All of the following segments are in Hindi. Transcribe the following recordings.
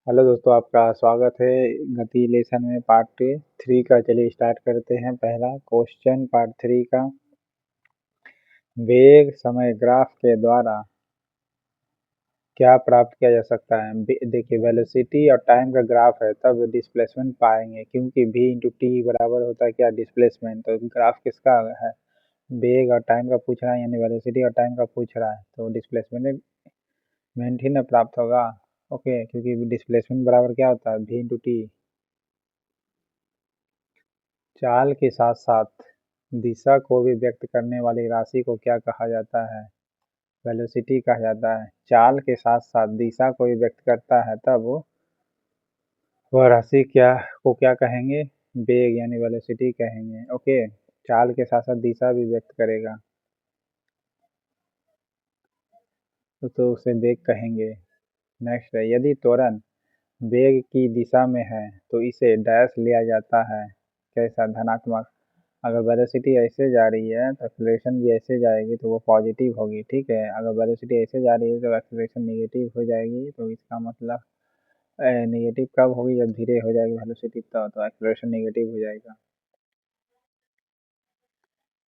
हेलो दोस्तों, आपका स्वागत है गति लेसन में पार्ट 3 का। चलिए स्टार्ट करते हैं। पहला क्वेश्चन पार्ट 3 का, वेग समय ग्राफ के द्वारा क्या प्राप्त किया जा सकता है। देखिए, वेलोसिटी और टाइम का ग्राफ है तब डिस्प्लेसमेंट पाएंगे, क्योंकि v इंटू टी बराबर होता है क्या, डिस्प्लेसमेंट। तो ग्राफ किसका है, वेग और टाइम का पूछ रहा है, यानी वेलोसिटी और टाइम का पूछ रहा है, तो डिस्प्लेसमेंट ही ना प्राप्त होगा। ओके, क्योंकि डिस्प्लेसमेंट बराबर क्या होता है, v इंटू टी। चाल के साथ साथ दिशा को भी व्यक्त करने वाली राशि को क्या कहा जाता है, वेलोसिटी कहा जाता है। चाल के साथ साथ दिशा को भी व्यक्त करता है तब वह राशि क्या कहेंगे, वेग यानी वेलोसिटी कहेंगे। ओके, चाल के साथ साथ दिशा भी व्यक्त करेगा तो उसे वेग कहेंगे। नेक्स्ट है, यदि त्वरण वेग की दिशा में है तो इसे डैश लिया जाता है, कैसा, धनात्मक। अगर वेलोसिटी ऐसे जा रही है तो एक्सेलरेशन भी ऐसे जाएगी तो वो पॉजिटिव होगी, ठीक है। अगर वेलोसिटी ऐसे जा रही है तो एक्सेलरेशन नेगेटिव हो जाएगी, तो इसका मतलब नेगेटिव कब होगी, जब धीरे हो जाएगी वेलोसिटी, तो एक्सेलरेशन नेगेटिव हो जाएगा।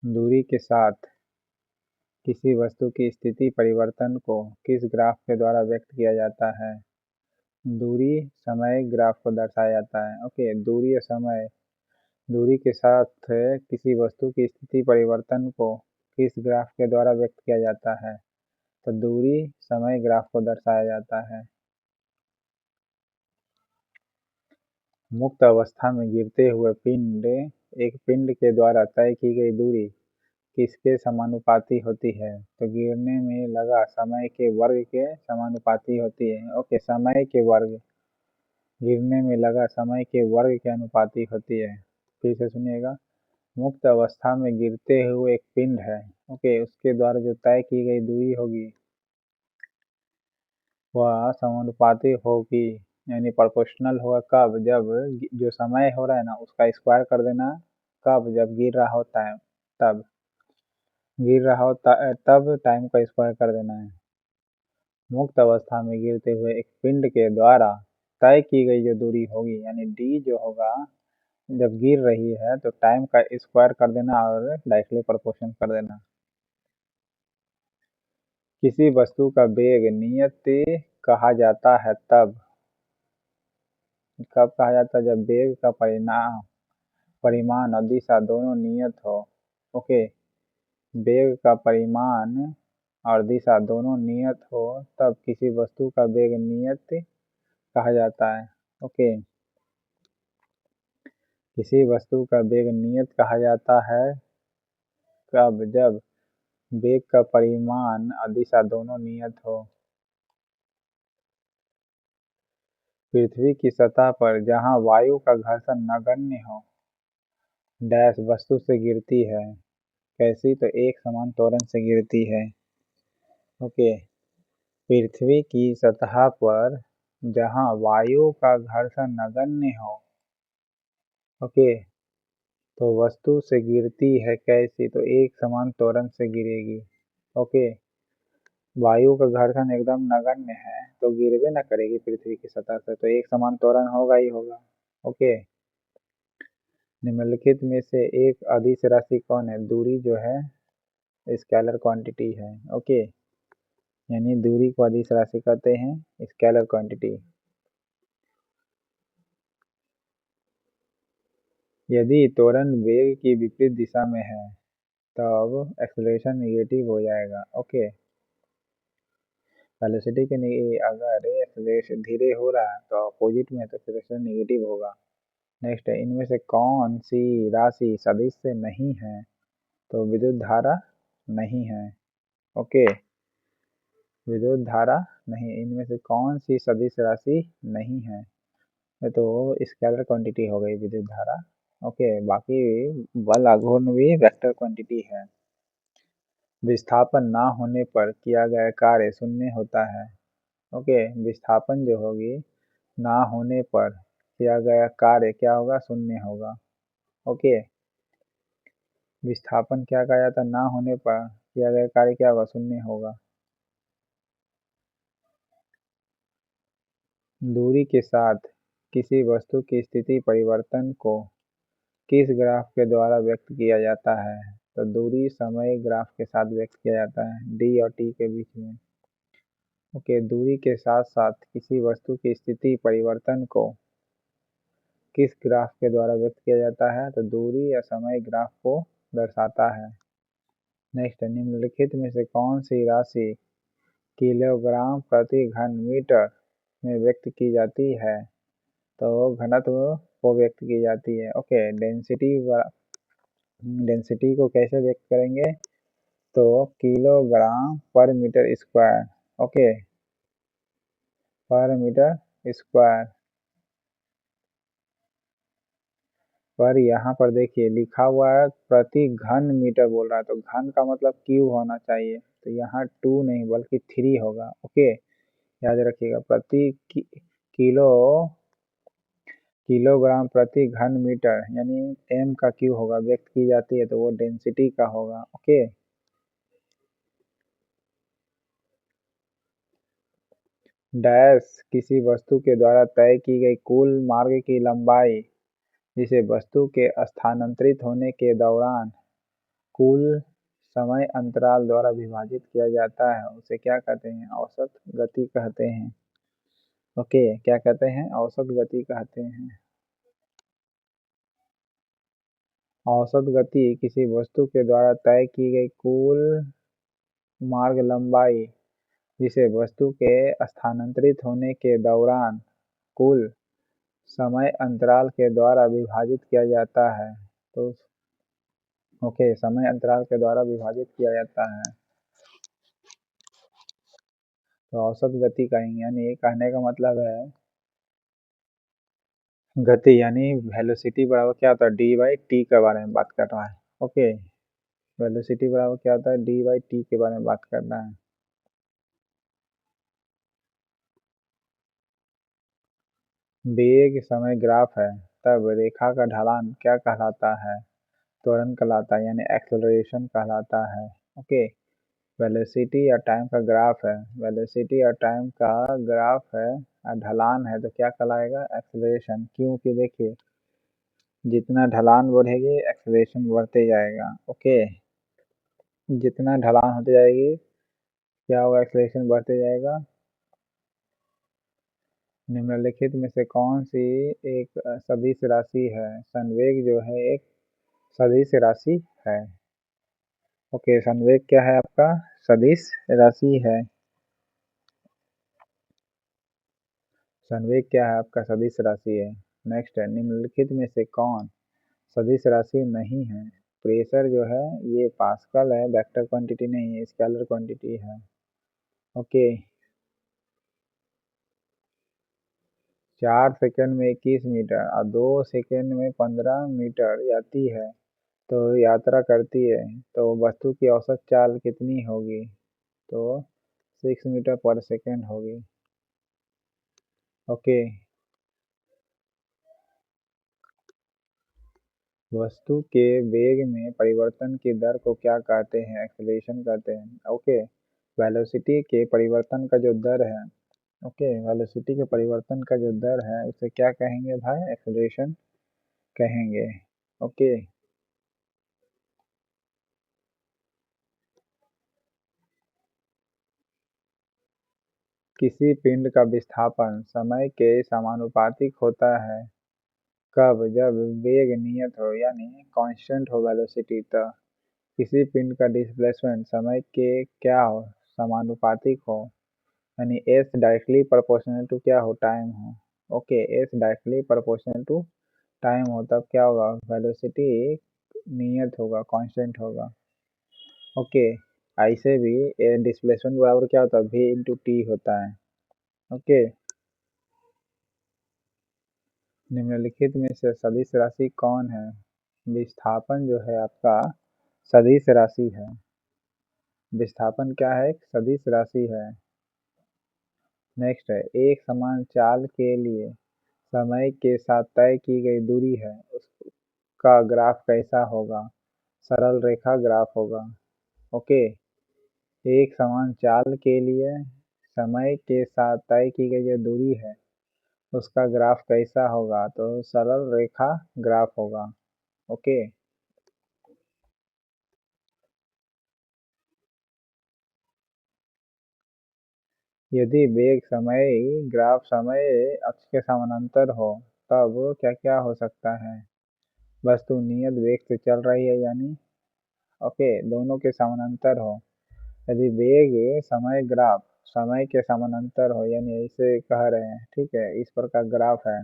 दूरी के साथ किसी वस्तु की स्थिति परिवर्तन को किस ग्राफ के द्वारा व्यक्त किया जाता है। दूरी समय ग्राफ को दर्शाया जाता है। ओके, दूरी और समय, दूरी के साथ किसी वस्तु की स्थिति परिवर्तन को किस ग्राफ के द्वारा व्यक्त किया जाता है, तो दूरी समय ग्राफ को दर्शाया जाता है। मुक्त अवस्था में गिरते हुए पिंड, एक पिंड के द्वारा तय की गई दूरी किसके समानुपाती होती है, तो गिरने में लगा समय के वर्ग के समानुपाती होती है। ओके, समय के वर्ग, गिरने में लगा समय के वर्ग के अनुपाती होती है। फिर से सुनिएगा, मुक्त अवस्था में गिरते हुए एक पिंड है, ओके, उसके द्वारा जो तय की गई दूरी होगी वह समानुपाती होगी, यानी प्रोपोर्शनल होगा। कब, जब जो समय हो रहा है ना उसका स्क्वायर कर देना, कब, जब गिर रहा होता है, तब गिर रहा हो तब टाइम का स्क्वायर कर देना है। मुक्त अवस्था में गिरते हुए एक पिंड के द्वारा तय की गई जो दूरी होगी, यानी डी जो होगा, जब गिर रही है तो टाइम का स्क्वायर कर देना और डायरेक्टली प्रोपोर्शन कर देना। किसी वस्तु का वेग नियत कहा जाता है तब, कब कहा जाता है, जब वेग का परिमाण और दिशा दोनों नियत हो। ओके, वेग का परिमाण और दिशा दोनों नियत हो तब किसी वस्तु का वेग नियत कहा जाता है। ओके, किसी वस्तु का वेग नियत कहा जाता है कब, जब वेग का परिमाण और दिशा दोनों नियत हो। पृथ्वी की सतह पर जहाँ वायु का घर्षण नगण्य हो, डैश वस्तु से गिरती है, कैसी, तो एक समान त्वरण से गिरती है। ओके, पृथ्वी की सतह पर जहाँ वायु का घर्षण नगण्य हो, ओके, तो वस्तु से गिरती है कैसी, तो एक समान त्वरण से गिरेगी। ओके, वायु का घर्षण एकदम नगण्य है तो गिरवे ना करेगी पृथ्वी की सतह से, तो एक समान त्वरण होगा ही होगा। ओके, निम्नलिखित में से एक अदिश राशि कौन है, दूरी जो है स्केलर क्वांटिटी है। ओके, यानी दूरी को अदिश राशि कहते हैं, स्केलर क्वांटिटी। यदि त्वरण वेग की विपरीत दिशा में है तब एक्सेलरेशन नेगेटिव हो जाएगा। ओके, वेलोसिटी के अगर एक्सेलरेशन धीरे हो रहा है तो अपोजिट में, तो एक्सेलरेशन नेगेटिव होगा। नेक्स्ट है, इनमें से कौन सी राशि सदिश से नहीं है, तो विद्युत धारा नहीं है। ओके, विद्युत धारा नहीं, इनमें से कौन सी सदिश राशि नहीं है, ये तो स्केलर क्वांटिटी हो गई विद्युत धारा। ओके, बाकी बल आघूर्ण भी वेक्टर क्वांटिटी है। विस्थापन ना होने पर किया गया कार्य शून्य होता है। ओके, विस्थापन जो होगी ना होने पर किया गया कार्य क्या होगा, शून्य होगा। ओके, विस्थापन क्या कहा जाता है, ना होने पर किया गया कार्य क्या होगा, शून्य होगा। दूरी के साथ किसी वस्तु की स्थिति परिवर्तन को किस ग्राफ के द्वारा व्यक्त किया जाता है? तो दूरी समय ग्राफ के साथ व्यक्त किया जाता है, डी और टी के बीच में। ओके, दूरी के साथ साथ किसी वस्तु की स्थिति परिवर्तन को किस ग्राफ के द्वारा व्यक्त किया जाता है? तो दूरी या समय ग्राफ को दर्शाता है। नेक्स्ट, निम्नलिखित में से कौन सी राशि किलोग्राम प्रति घन मीटर में व्यक्त की जाती है? तो घनत्व को व्यक्त की जाती है। ओके, डेंसिटी को कैसे व्यक्त करेंगे? तो किलोग्राम पर मीटर स्क्वायर। ओके, पर मीटर स्क्वायर। पर यहाँ पर देखिए लिखा हुआ है प्रति घन मीटर बोल रहा है, तो घन का मतलब क्यूब होना चाहिए, तो यहाँ 2 नहीं बल्कि 3 होगा। ओके, याद रखिएगा, किलो किलोग्राम प्रति घन मीटर यानी एम का क्यू होगा, व्यक्त की जाती है तो वो डेंसिटी का होगा। ओके, डैश किसी वस्तु के द्वारा तय की गई कुल मार्ग की लंबाई जिसे वस्तु के स्थानांतरित होने के दौरान कुल समय अंतराल द्वारा विभाजित किया जाता है, उसे क्या कहते हैं? औसत गति कहते हैं। ओके, क्या कहते हैं? औसत गति कहते हैं। औसत गति किसी वस्तु के द्वारा तय की गई कुल मार्ग लंबाई जिसे वस्तु के स्थानांतरित होने के दौरान कुल समय अंतराल के द्वारा विभाजित किया जाता है। तो ओके, समय अंतराल के द्वारा विभाजित किया जाता है तो औसत गति कहेंगे। यानी ये कहने का मतलब है गति यानी वेलोसिटी बराबर क्या होता है? डी बाई टी के बारे में बात कर रहा है। ओके, वेलोसिटी बराबर क्या होता है? डी बाई टी के बारे में बात करना है। वेग समय ग्राफ है, तब रेखा का ढलान क्या कहलाता है? त्वरण कहलाता है, यानी एक्सेलरेशन कहलाता है। ओके, वेलोसिटी या टाइम का ग्राफ है, वेलोसिटी या टाइम का ग्राफ है और ढलान है तो क्या कहलाएगा? एक्सेलरेशन। क्योंकि देखिए जितना ढलान बढ़ेगी एक्सेलरेशन बढ़ते जाएगा। ओके, जितना ढलान होती जाएगी क्या होगा? एक्सेलरेशन बढ़ते जाएगा। निम्नलिखित में से कौन सी एक सदिश राशि है? संवेग जो है एक सदिश राशि है। ओके, संवेग क्या है आपका? सदिश राशि है। संवेग क्या है आपका? सदिश राशि है। नेक्स्ट है, निम्नलिखित में से कौन सदिश राशि नहीं है? प्रेशर जो है ये पास्कल है, वेक्टर क्वांटिटी नहीं है, स्केलर क्वांटिटी है। ओके, 4 सेकंड में 21 मीटर और 2 सेकंड में 15 मीटर जाती है तो यात्रा करती है, तो वस्तु की औसत चाल कितनी होगी? तो 6 मीटर पर सेकंड होगी। ओके, वस्तु के वेग में परिवर्तन की दर को क्या कहते हैं? एक्सेलरेशन कहते हैं। ओके, वेलोसिटी के परिवर्तन का जो दर है, ओके, वेलोसिटी के परिवर्तन का जो दर है उसे क्या कहेंगे भाई? एक्सेलरेशन कहेंगे। ओके, किसी पिंड का विस्थापन समय के समानुपातिक होता है कब? जब वेग नियत हो यानी कांस्टेंट हो वेलोसिटी, तब किसी पिंड का डिस्प्लेसमेंट समय के क्या हो? समानुपातिक हो, यानी एस डायरेक्टली प्रोपोर्शनल टू क्या हो? टाइम हो। Okay, as directly proportional to time हो तब क्या होगा? वेलोसिटी नियत होगा, कांस्टेंट होगा। ओके, ऐसे भी डिस्प्लेसमेंट बराबर क्या होता है? वी इंटू टी होता है। ओके, निम्नलिखित में से सदिश राशि कौन है? विस्थापन जो है आपका सदिश राशि है। विस्थापन क्या है? एक सदिश राशि है। नेक्स्ट है, एक समान चाल के लिए समय के साथ तय की गई दूरी है उसका ग्राफ कैसा होगा? सरल रेखा ग्राफ होगा। ओके, एक समान चाल के लिए समय के साथ तय की गई जो दूरी है उसका ग्राफ कैसा होगा, तो सरल रेखा ग्राफ होगा। ओके। यदि वेग समय ग्राफ समय अक्ष के समानांतर हो तब क्या क्या हो सकता है। वस्तु नियत वेग से चल रही है यानी, ओके, दोनों के समानांतर हो। यदि वेग समय ग्राफ समय के समानांतर हो यानी ऐसे कह रहे हैं, ठीक है, इस प्रकार ग्राफ है,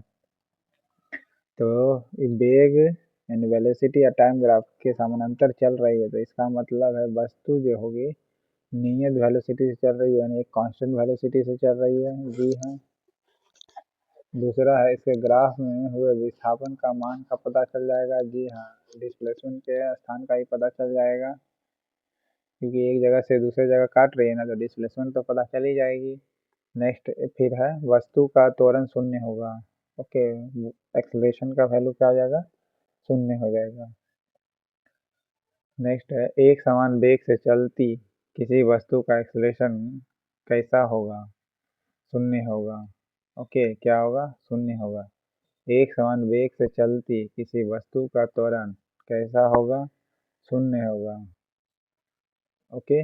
तो वेग यानी वेलोसिटी या टाइम ग्राफ के समानांतर चल रही है, तो इसका मतलब है वस्तु जो होगी नियत वेलोसिटी से चल रही है यानी एक कांस्टेंट वेलोसिटी से चल रही है, जी हाँ। दूसरा है इसके ग्राफ में हुए विस्थापन का मान का पता चल जाएगा, जी हाँ। डिस्प्लेसमेंट के स्थान का ही पता चल जाएगा, क्योंकि एक जगह से दूसरे जगह काट रही है ना, तो डिस्प्लेसमेंट तो पता चल ही जाएगी। नेक्स्ट फिर है वस्तु का त्वरण शून्य होगा। ओके। एक्सलेशन का वैल्यू क्या हो जाएगा, शून्य हो जाएगा। नेक्स्ट है एक समान वेग से चलती किसी वस्तु का एक्सलेशन कैसा होगा, शून्य होगा। ओके, क्या होगा, शून्य होगा। एक समान वेग से चलती किसी वस्तु का त्वरण कैसा होगा, शून्य होगा। ओके।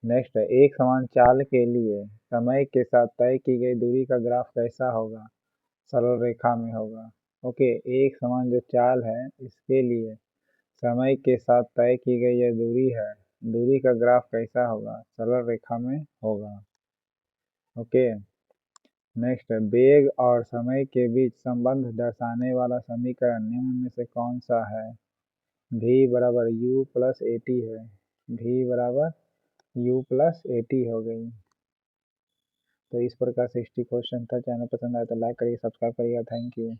नेक्स्ट है एक समान चाल के लिए समय के साथ तय की गई दूरी का ग्राफ कैसा होगा, सरल रेखा में होगा। ओके। एक समान जो चाल है इसके लिए समय के साथ तय की गई यह दूरी है, दूरी का ग्राफ कैसा होगा, सरल रेखा में होगा। ओके। नेक्स्ट है वेग और समय के बीच संबंध दर्शाने वाला समीकरण निम्न में से कौन सा है। v बराबर u प्लस ए टी है, v बराबर u प्लस ए टी हो गई। तो इस प्रकार से 60 क्वेश्चन था। चैनल पसंद आए तो लाइक करिए, सब्सक्राइब करिएगा। Thank you.